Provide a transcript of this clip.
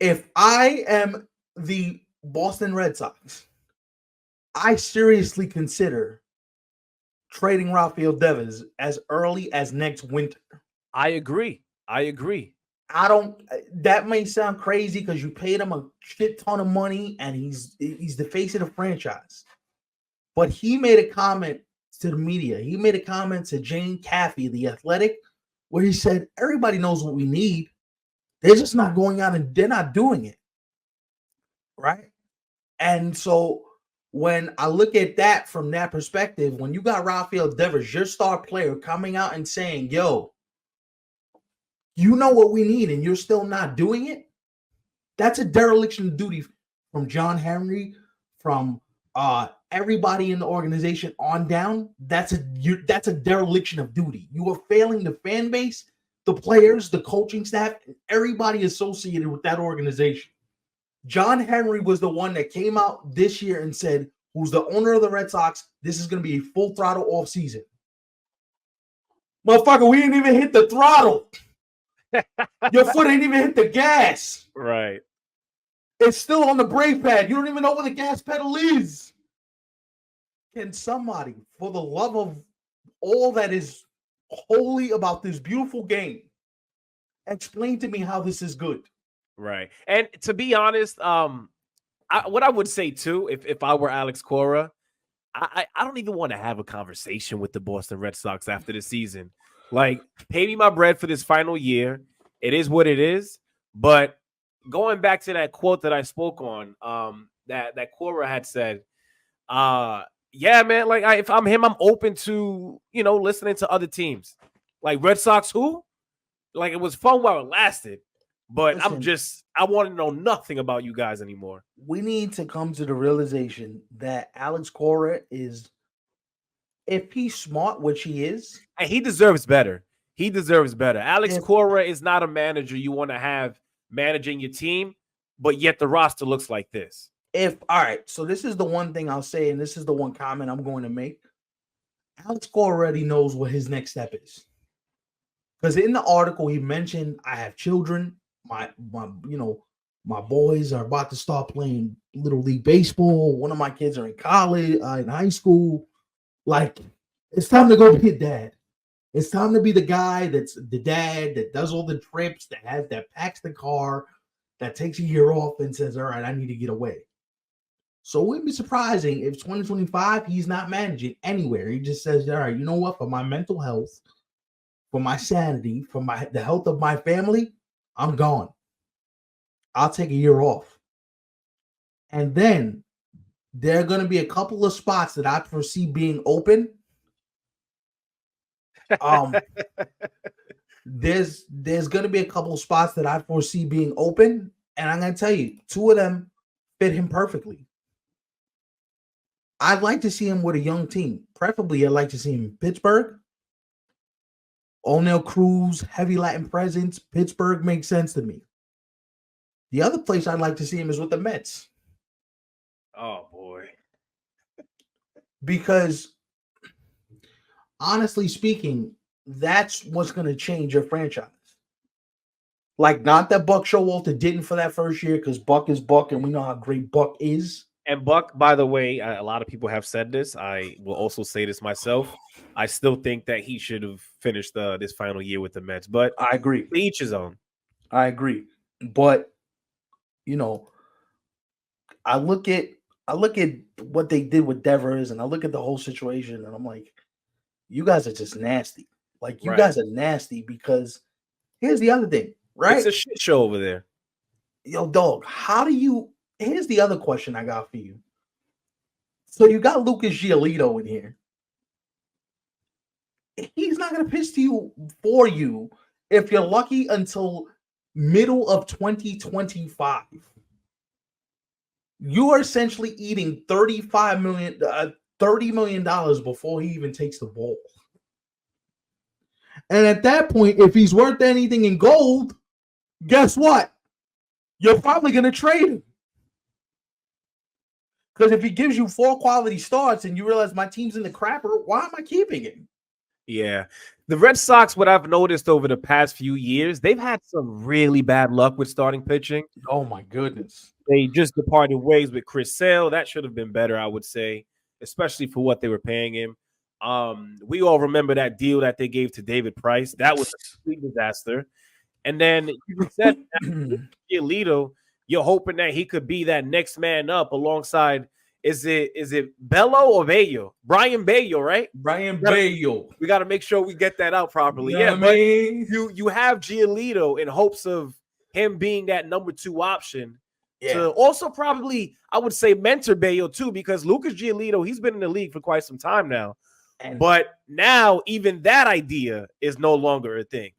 If I am the Boston Red Sox, I seriously consider trading Rafael Devers as early as next winter. I agree. I agree. I don't. That may sound crazy because you paid him a shit ton of money and he's the face of the franchise. But he made a comment to the media. He made a comment to Jane Caffey, the Athletic, where he said everybody knows what we need. They're just not going out and they're not doing it, right? And so when I look at that from that perspective, when you got Rafael Devers, your star player, coming out and saying, "Yo, you know what we need, and you're still not doing it," that's a dereliction of duty from John Henry, from everybody in the organization on down. That's a dereliction of duty. You are failing the fan base, the players, the coaching staff, and everybody associated with that organization. John Henry was the one that came out this year and said, who's the owner of the Red Sox, this is going to be a full throttle off season. Motherfucker, we ain't even hit the throttle. Your foot ain't even hit the gas. Right. It's still on the brake pad. You don't even know where the gas pedal is. Can somebody, for the love of all that is holy about this beautiful game, explain to me how this is good? Right. And to be honest, what I would say too, if I were Alex Cora, I don't even want to have a conversation with the Boston Red Sox after the season. Like, pay me my bread for this final year. It is what it is. But going back to that quote that I spoke on, that Cora had said, yeah, man, like if I'm him, I'm open to, listening to other teams. Like Red Sox who? Like, it was fun while it lasted. But listen, I want to know nothing about you guys anymore. We need to come to the realization that Alex Cora is, if he's smart, which he is. And he deserves better. He deserves better. Alex Cora is not a manager you want to have managing your team, but yet the roster looks like this. All right, so this is the one thing I'll say, and this is the one comment I'm going to make. Alex Cora already knows what his next step is. Because in the article, he mentioned, I have children. My boys are about to start playing Little League Baseball. One of my kids are in college, in high school. Like, it's time to go be a dad. It's time to be the guy that's the dad that does all the trips, that packs the car, that takes a year off and says, all right, I need to get away. So it wouldn't be surprising if 2025, he's not managing anywhere. He just says, all right, you know what? For my mental health, for my sanity, for the health of my family, I'm gone. I'll take a year off. And then there are going to be a couple of spots that I foresee being open. There's going to be a couple of spots that I foresee being open. And I'm going to tell you, two of them fit him perfectly. I'd like to see him with a young team. Preferably, I'd like to see him in Pittsburgh. O'Neill Cruz, heavy Latin presence. Pittsburgh makes sense to me. The other place I'd like to see him is with the Mets. Oh, boy. Because, honestly speaking, that's what's going to change your franchise. Like, not that Buck Showalter didn't for that first year, because Buck is Buck, and we know how great Buck is. And Buck, by the way, a lot of people have said this. I will also say this myself. I still think that he should have finished this final year with the Mets. But I agree. Each his own. I agree. But, I look at what they did with Devers, and I look at the whole situation, and I'm like, you guys are just nasty. Like, you guys are nasty, because here's the other thing, right? It's a shit show over there. Yo, dog, here's the other question I got for you. So you got Lucas Giolito in here. He's not going to pitch for you if you're lucky until middle of 2025. You are essentially eating $30 million before he even takes the ball. And at that point, if he's worth anything in gold, guess what? You're probably going to trade him. Because if he gives you 4 quality starts and you realize my team's in the crapper, why am I keeping him? Yeah. The Red Sox, what I've noticed over the past few years, they've had some really bad luck with starting pitching. Oh my goodness. They just departed ways with Chris Sale. That should have been better, I would say, especially for what they were paying him. We all remember that deal that they gave to David Price. That was a complete disaster. And then you said Giolito, you're hoping that he could be that next man up alongside. Is it Bello or Bello? Brian Bello, right? Brian Bello. We got to make sure we get that out properly. You know what I mean? You have Giolito in hopes of him being that number 2 option. Yeah. To also probably, I would say, mentor Bello too, because Lucas Giolito, he's been in the league for quite some time now. But now even that idea is no longer a thing.